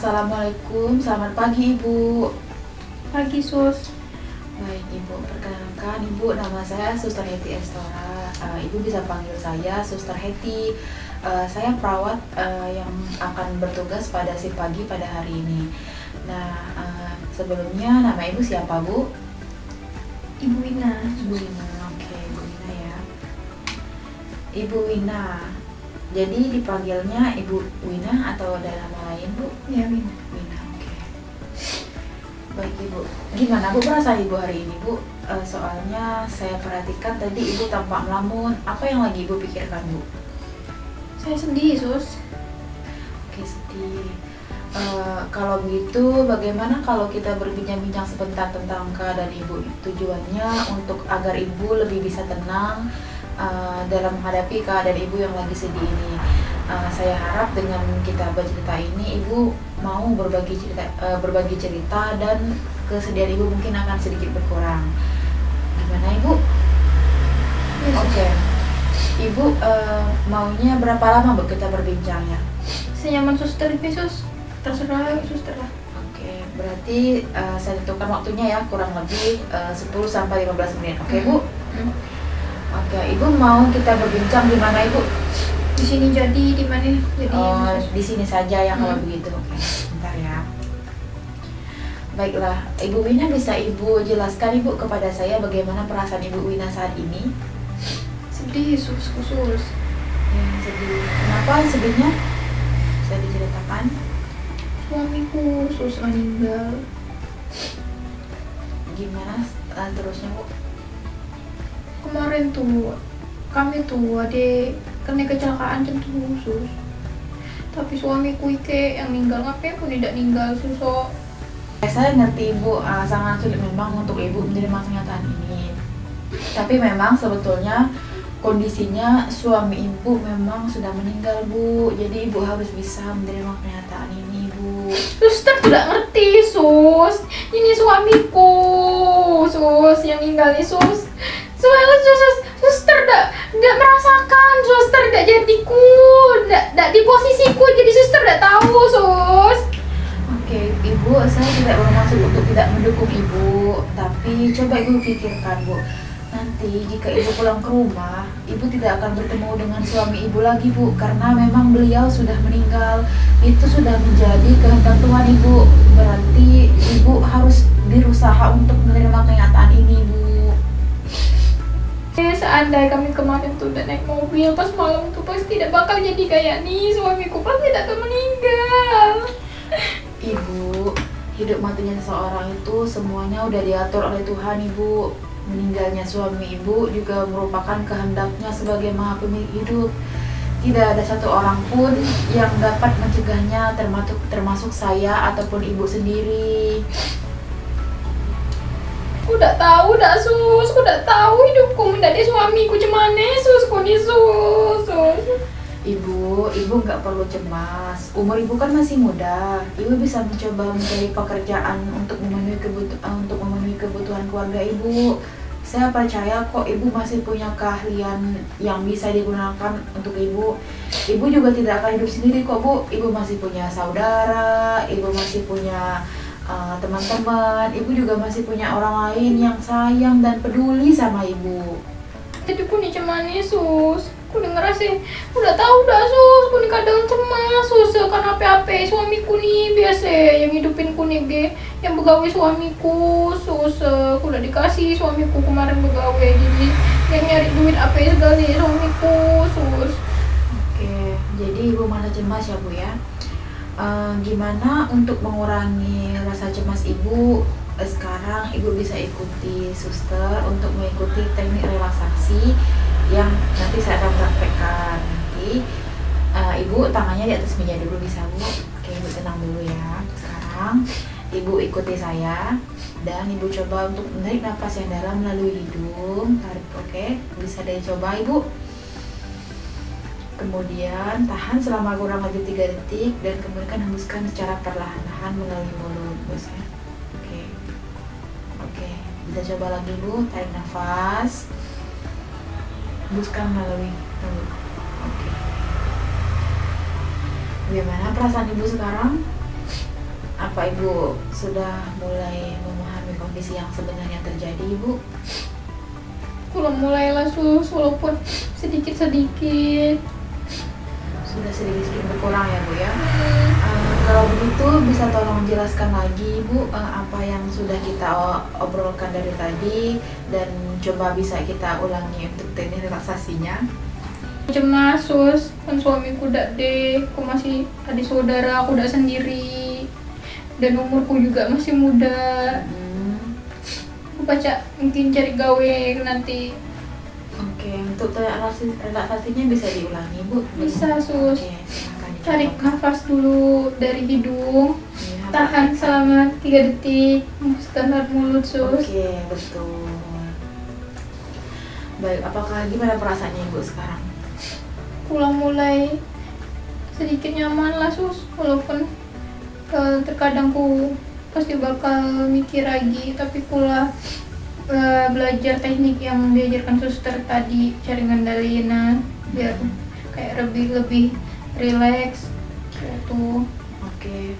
Assalamualaikum, selamat pagi Ibu. Pagi sus. Baik Ibu, perkenalkan Ibu, nama saya Suster Hetty Estora. Ibu bisa panggil saya Suster Hetty. Saya perawat yang akan bertugas pada shift pagi pada hari ini. Nah, sebelumnya nama Ibu siapa Bu? Ibu Wina. Ibu Wina, oke Ibu Wina ya. Ibu Wina, jadi dipanggilnya Ibu Wina atau ada nama lain Bu? Ya Wina. Wina, oke. Baik Ibu, gimana Bu perasaan Ibu hari ini Bu? Soalnya saya perhatikan tadi Ibu tampak melamun. Apa yang lagi Ibu pikirkan Bu? Saya sedih sus. Oke, sedih. Kalau begitu, bagaimana kalau kita berbincang-bincang sebentar tentang keadaan Ibu? Tujuannya untuk agar Ibu lebih bisa tenang dalam menghadapi keadaan Ibu yang lagi sedih ini. Saya harap dengan kita bercerita ini, Ibu mau berbagi cerita dan kesedihan Ibu mungkin akan sedikit berkurang. Gimana Ibu? Ya, Oke. Ibu maunya berapa lama Bu kita berbincangnya? Senyaman suster sus. Terserah suster lah. Oke, berarti saya tentukan waktunya ya, kurang lebih 10 sampai 15 menit. Oke Bu? Oke, Ibu mau kita berbincang di mana Ibu? Di sini jadi di mana? Jadi Di sini saja ya kalau begitu. Oke, sebentar ya. Baiklah, Ibu Wina, bisa Ibu jelaskan Ibu kepada saya bagaimana perasaan Ibu Wina saat ini? sedih sus khusus. Ya, sedih. Kenapa sedihnya? Bisa diceritakan? Suamiku sus meninggal. Gimana terusnya Bu? Kemarin tuh kami tuh ada kena kecelakaan jantung sus. Tapi suamiku ike yang meninggal, ngapain pun tidak meninggal sus. Saya ngerti Ibu, sangat sulit memang untuk Ibu menerima kenyataan ini. Tapi memang sebetulnya kondisinya suami Ibu memang sudah meninggal Bu. Jadi Ibu harus bisa menerima kenyataan ini Bu. Suster tidak ngerti sus. Ini suamiku sus yang meninggal nih sus. Suster tidak merasakan, suster tidak jadiku, tidak di posisiku, jadi suster tidak tahu sus. Oke, Ibu, saya tidak bermaksud untuk tidak mendukung Ibu, tapi coba Ibu pikirkan Bu. Nanti jika Ibu pulang ke rumah, Ibu tidak akan bertemu dengan suami Ibu lagi Bu, karena memang beliau sudah meninggal. Itu sudah menjadi kehendak Tuhan Ibu. Berarti Ibu harus berusaha untuk menerima kenyataan ini Bu. Seandainya kami kemarin tuh udah naik mobil pas malam tuh pasti tidak bakal jadi kayak nih, suamiku pasti tidak akan meninggal. Ibu, hidup matinya seseorang itu semuanya udah diatur oleh Tuhan Ibu. Meninggalnya suami Ibu juga merupakan kehendaknya sebagai Maha Pemilik hidup. Tidak ada satu orang pun yang dapat mencegahnya, termasuk saya ataupun Ibu sendiri. Aku udah tahu dah sus, aku udah tahu hidupku menjadi suamiku cemane sus, koni sus. Ibu nggak perlu cemas. Umur Ibu kan masih muda. Ibu bisa mencoba mencari pekerjaan untuk memenuhi kebutuhan keluarga Ibu. Saya percaya kok Ibu masih punya keahlian yang bisa digunakan untuk Ibu. Ibu juga tidak akan hidup sendiri kok Bu. Ibu masih punya saudara, Ibu masih punya teman-teman, Ibu juga masih punya orang lain yang sayang dan peduli sama Ibu. Hidupku nih cemane sus. Aku udah ngerasa, udah tahu dah sus, aku nih kadang cemas sus, karena apa-apa suamiku nih biasa yang hidupin ku nih ge, yang begawe suamiku sus, aku udah dikasih suamiku kemarin begawe, jadi yang nyari duit apa segala suamiku sus. Oke, jadi Ibu mana cemas ya Bu ya. Gimana untuk mengurangi rasa cemas Ibu? Sekarang Ibu bisa ikuti suster untuk mengikuti teknik relaksasi yang nanti saya akan praktekkan. Nanti Ibu tangannya di atas meja dulu, bisa Bu. Oke, Ibu tenang dulu ya. Sekarang Ibu ikuti saya dan Ibu coba untuk menarik nafas yang dalam melalui hidung. Tarik, oke, bisa dicoba Ibu. Kemudian tahan selama kurang lebih 3 detik dan kemudian hembuskan secara perlahan-lahan melalui mulut. Ya. Oke, bisa coba lagi Bu. Tarik nafas, hembuskan melalui mulut. Oke. Bagaimana perasaan Ibu sekarang? apa Ibu sudah mulai memahami kondisi yang sebenarnya terjadi, Ibu? Belum mulailah sus, walaupun sedikit-sedikit. Sudah sedikit-sedikit berkurang ya Bu ya. Kalau begitu bisa tolong jelaskan lagi Ibu apa yang sudah kita obrolkan dari tadi dan coba bisa kita ulangi untuk teknik relaksasinya. Cemas sus, kan suamiku udah deh, aku masih adik saudara, aku udah sendiri, dan umurku juga masih muda. Aku baca mungkin cari gawe nanti. Oke, untuk relaksasinya bisa diulangi Bu? Bisa sus. Oke, silakan dicoba. Tarik nafas dulu dari hidung, Ya, tahan selama 3 detik, standar mulut sus. Oke, betul. Baik, apakah gimana perasaannya Ibu sekarang? Pulang mulai sedikit nyaman lah sus, walaupun terkadang ku pasti bakal mikir lagi, tapi pula belajar teknik yang diajarkan suster tadi, cari ngendaliin biar kayak lebih rileks gitu. Oke,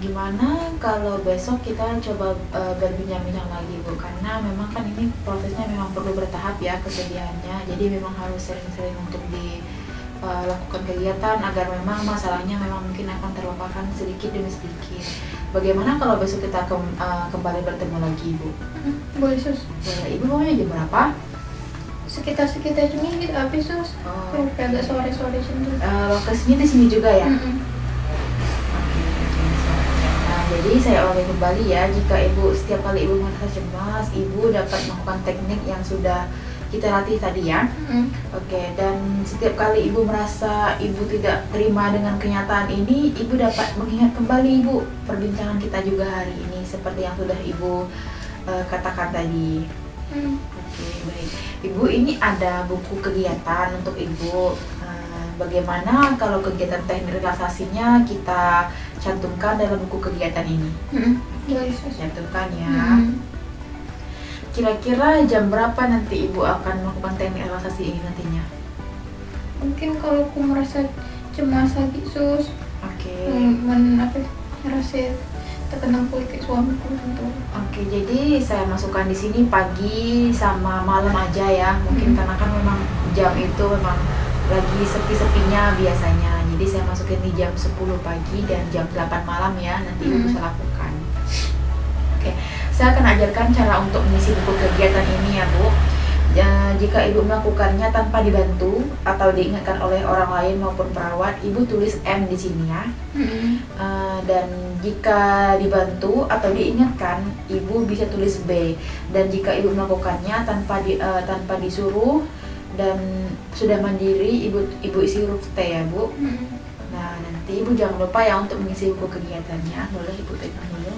gimana kalau besok kita coba berbincang-bincang lagi Bu, karena memang kan ini prosesnya memang perlu bertahap ya kesediaannya, jadi memang harus sering-sering untuk dilakukan kegiatan agar memang masalahnya memang mungkin akan terlupakan sedikit demi sedikit. Bagaimana kalau besok kita kembali bertemu lagi Bu? Boleh sus. Boleh. Ibu maunya jam berapa? Sekitar jam ini gitu habis sus. Kayak agak sore-sore gitu. Lokasinya di sini juga ya? Jadi saya ulangi kembali ya, jika Ibu setiap kali Ibu merasa cemas, Ibu dapat melakukan teknik yang sudah kita latih tadi ya. Oke, dan setiap kali Ibu merasa Ibu tidak terima dengan kenyataan ini, Ibu dapat mengingat kembali Ibu perbincangan kita juga hari ini seperti yang sudah Ibu katakan tadi. Oke, baik. Ibu, ini ada buku kegiatan untuk Ibu. Bagaimana kalau kegiatan teknik relaksasinya kita cantumkan dalam buku kegiatan ini? Boleh sus. Cantumkan ya. Kira-kira jam berapa nanti Ibu akan melakukan teknik relaksasi ini nantinya? Mungkin kalau aku merasa cemas lagi sus, Oke. ngerasa terkenang politik suamiku tentu. Oke, jadi saya masukkan di sini pagi sama malam aja ya. Mungkin karena kan memang jam itu memang lagi sepi-sepinya biasanya. Jadi saya masukin di jam 10 pagi dan jam 8 malam ya. Nanti Ibu bisa lakukan. Oke, saya akan ajarkan cara untuk mengisi buku kegiatan ini ya Bu. Jika Ibu melakukannya tanpa dibantu atau diingatkan oleh orang lain maupun perawat, Ibu tulis M di sini ya. Dan jika dibantu atau diingatkan, Ibu bisa tulis B. Dan jika Ibu melakukannya tanpa disuruh dan sudah mandiri, Ibu isi huruf T ya Bu. Nah, nanti Ibu jangan lupa ya untuk mengisi buku kegiatannya. Boleh Ibu pegang dulu.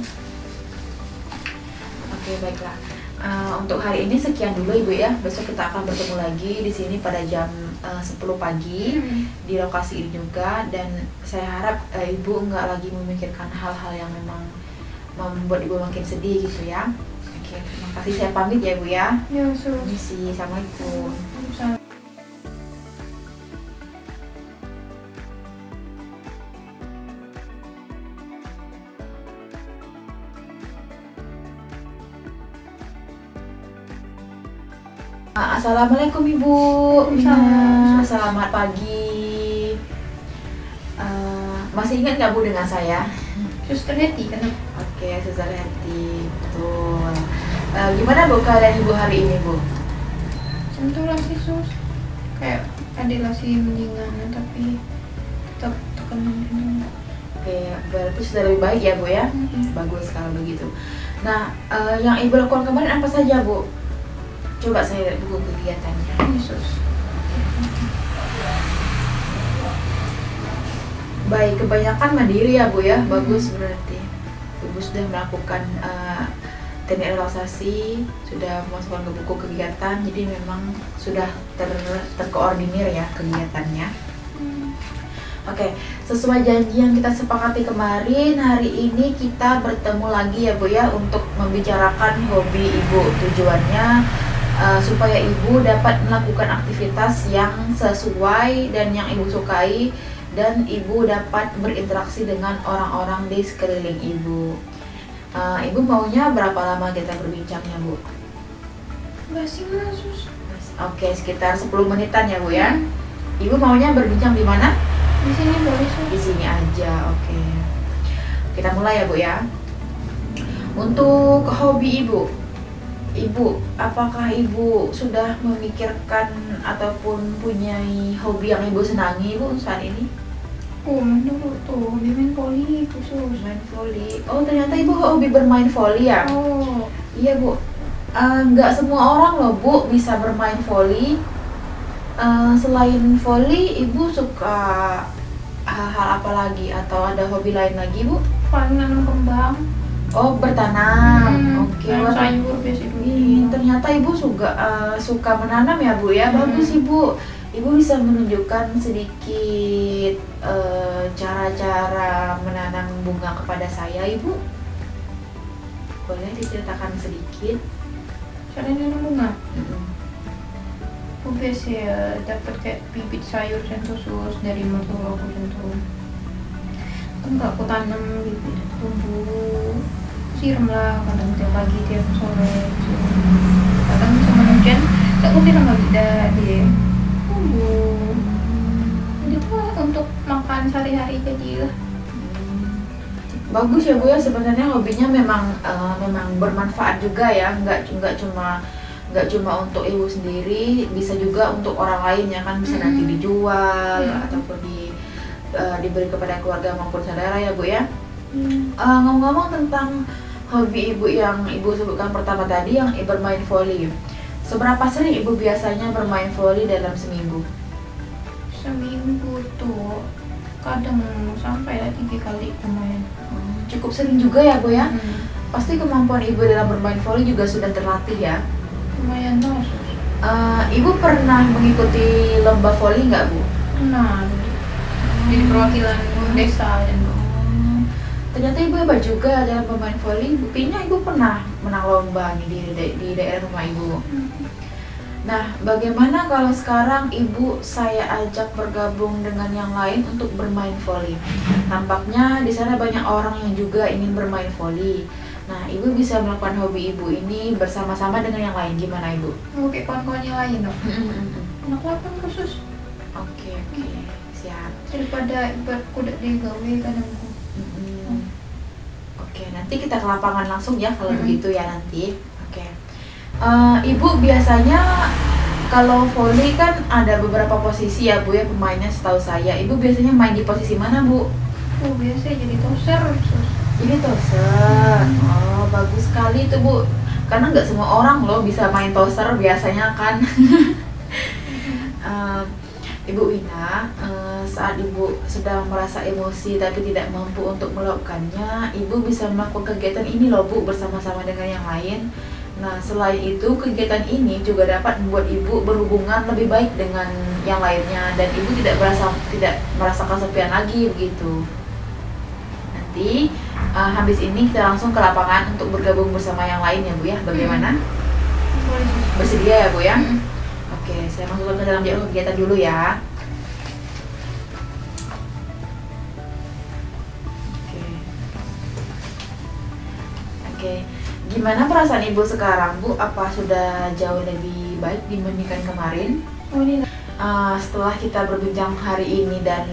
Oke, baiklah. Untuk hari ini sekian dulu Ibu ya. Besok kita akan bertemu lagi di sini pada jam 10 pagi di lokasi ini juga, dan saya harap Ibu nggak lagi memikirkan hal-hal yang memang membuat Ibu makin sedih gitu ya. Oke, terima kasih, saya pamit ya Ibu ya. Ya sus. Permisi, assalamualaikum. Assalamualaikum Ibu. Waalaikumsalam. Selamat pagi. Masih ingat nggak Bu dengan saya? Suster Hetty kan? Oke, Suster Hetty, betul. Gimana Bu keadaan Ibu hari ini Bu? Tentulah sih sus, kayak ada sih mendingan tapi tetap terkenang gitu. Oke, berarti sudah lebih baik ya Bu ya? Bagus kalau begitu. Nah, yang Ibu lakukan kemarin apa saja Bu? Coba saya lihat buku kegiatannya. Yesus. Baik, kebanyakan mandiri ya Bu ya, bagus berarti. Ibu sudah melakukan teknik relaksasi, sudah memasukkan ke buku kegiatan, jadi memang sudah terkoordinir ya kegiatannya. Oke, sesuai janji yang kita sepakati kemarin, hari ini kita bertemu lagi ya Bu ya untuk membicarakan hobi Ibu. Tujuannya supaya Ibu dapat melakukan aktivitas yang sesuai dan yang Ibu sukai dan ibu dapat berinteraksi dengan orang-orang di sekeliling ibu. Ibu maunya berapa lama kita berbincangnya, Bu? Enggak sih Mas, Sus. Oke, sekitar 10 menitan ya, Bu ya. Ibu maunya berbincang di mana? Di sini boleh Sus. Di sini aja, oke. Kita mulai ya, Bu ya. Untuk hobi Ibu, apakah Ibu sudah memikirkan ataupun punya hobi yang Ibu senangi, Bu, saat ini? Oh, menurut tuh hobi main voli itu Sus. Main volley. Oh, ternyata Ibu hobi bermain volley ya? Oh, Iya, Bu. Nggak semua orang loh, Bu, bisa bermain volley. Selain volley, Ibu suka hal-hal apa lagi? Atau ada hobi lain lagi, Bu? paling nanam kembang. Oh, bertanam. Oke, Nanam wah. sayur biasa itu. Ternyata Ibu suka menanam ya, Bu ya. Bagus, Ibu. Ibu bisa menunjukkan sedikit cara-cara menanam bunga kepada saya, Ibu? Boleh diceritakan sedikit? Cara nanam bunga. Aku biasa dapat kayak bibit sayur contoh Sus dari mertua aku contoh. Enggak aku tanam bibit tumbuh, siram lah kadang tiap pagi tiap sore. Kadang sama hujan, tak aku siram lagi dia tumbuh. Jadi tuh untuk makan sehari-hari jadi lah. Bagus ya, Bu ya. Sebenarnya hobinya memang bermanfaat juga ya. Nggak cuma untuk Ibu sendiri, bisa juga untuk orang lain ya kan, bisa nanti dijual ataupun diberi kepada keluarga maupun saudara ya, Bu ya. Ngomong-ngomong tentang hobi Ibu yang Ibu sebutkan pertama tadi, yang bermain volley. Seberapa sering Ibu biasanya bermain volley dalam seminggu? Seminggu tuh kadang sampai lah 3 kali lumayan. Cukup sering juga ya, Bu ya. Pasti kemampuan Ibu dalam bermain volley juga sudah terlatih ya. Lumayan lah Sus. Ibu pernah mengikuti lomba volley nggak, Bu? Nah, jadi perwakilan desa dan Ternyata Ibu hebat juga dalam bermain volley. Buktinya Ibu pernah menang lomba nih di daerah rumah Ibu. Nah, bagaimana kalau sekarang Ibu saya ajak bergabung dengan yang lain untuk bermain volley? Tampaknya di sana banyak orang yang juga ingin bermain volley. Nah, Ibu bisa melakukan hobi Ibu ini bersama-sama dengan yang lain. Gimana, Ibu? kayak kawan-kawan yang lain dong. Anak lapan khusus Oke, siap. daripada ibarat kuda di gawe kadang. Oke, nanti kita ke lapangan langsung ya kalau begitu ya nanti. Oke. Ibu biasanya kalau volley kan ada beberapa posisi ya, Bu ya, pemainnya setahu saya. Ibu biasanya main di posisi mana, Bu? Oh, biasa jadi toser Sus. Ini toser. Oh, bagus sekali itu, Bu. Karena nggak semua orang loh bisa main toser biasanya kan. Ibu Wina, saat Ibu sedang merasa emosi tapi tidak mampu untuk melakukannya, Ibu bisa melakukan kegiatan ini loh, Bu, bersama-sama dengan yang lain. Nah, selain itu, kegiatan ini juga dapat membuat Ibu berhubungan lebih baik dengan yang lainnya dan Ibu tidak merasa kesepian lagi begitu. Nanti habis ini kita langsung ke lapangan untuk bergabung bersama yang lain ya, Bu ya. Bagaimana? Boleh Sus. Bersedia ya, Bu ya? Oke, saya masukkan ke dalam jadwal kegiatan dulu ya. Oke. Gimana perasaan Ibu sekarang, Bu? Apa sudah jauh lebih baik dibandingkan kemarin? Oh, ini Setelah kita berbincang hari ini dan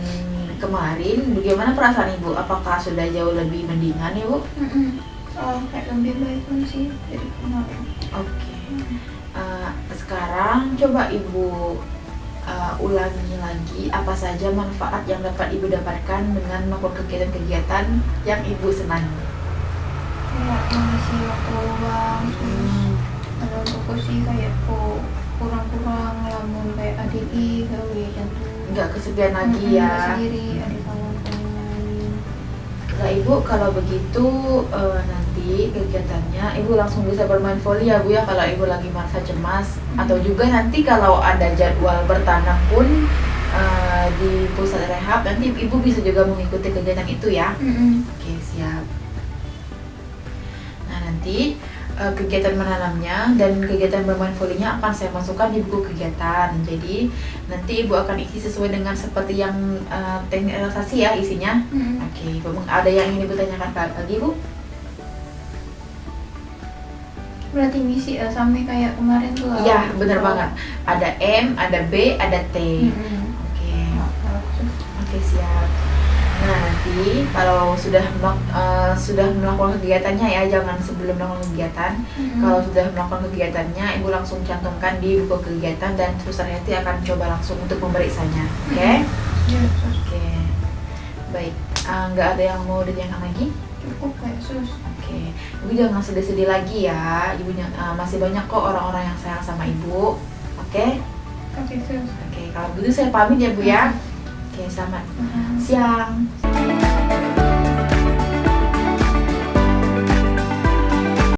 kemarin, bagaimana perasaan Ibu? Apakah sudah jauh lebih mendingan ya, Bu? kayak lebih baik kan sih dari kemarin. Oke. Sekarang coba Ibu ulangi lagi apa saja manfaat yang dapat Ibu dapatkan dengan melakukan kegiatan-kegiatan yang Ibu senangi. Kayak mengisi waktu luang terus ada untuk sih kayak kurang-kurang lamun kayak ADI gawe jantung Nggak kesepian lagi ya. sendiri ada kawan-kawan lain. Nah, Ibu kalau begitu nanti kegiatannya Ibu langsung bisa bermain volley ya, Bu ya, kalau Ibu lagi merasa cemas. Atau juga nanti kalau ada jadwal bertanam pun di pusat rehab, nanti Ibu bisa juga mengikuti kegiatan itu ya. Oke, siap. Nah, nanti kegiatan menanamnya dan kegiatan bermain volinya akan saya masukkan di buku kegiatan. Jadi nanti ibu akan isi sesuai dengan seperti yang teknik relaksasi ya isinya. Oke, Ibu, ada yang ingin ibu tanyakan lagi bu? Berarti misi sama kayak kemarin tuh. Iya benar banget. Ada M, ada B, ada T. Oke. Oke siap. Nah nanti kalau sudah melakukan kegiatannya ya, jangan sebelum melakukan kegiatan. Kalau sudah melakukan kegiatannya, ibu langsung cantumkan di buku kegiatan dan Suster Hetty akan coba langsung untuk memeriksanya. Oke? Oke. Baik. Nggak ada yang mau ditanyakan lagi? Cukup kayak sus. Oke. Ibu jangan sedih-sedih lagi ya. Ibu masih banyak kok orang-orang yang sayang sama ibu. Oke? Oke sus. Oke. Kalau begitu saya pamit ya bu ya. Oke. Selamat siang.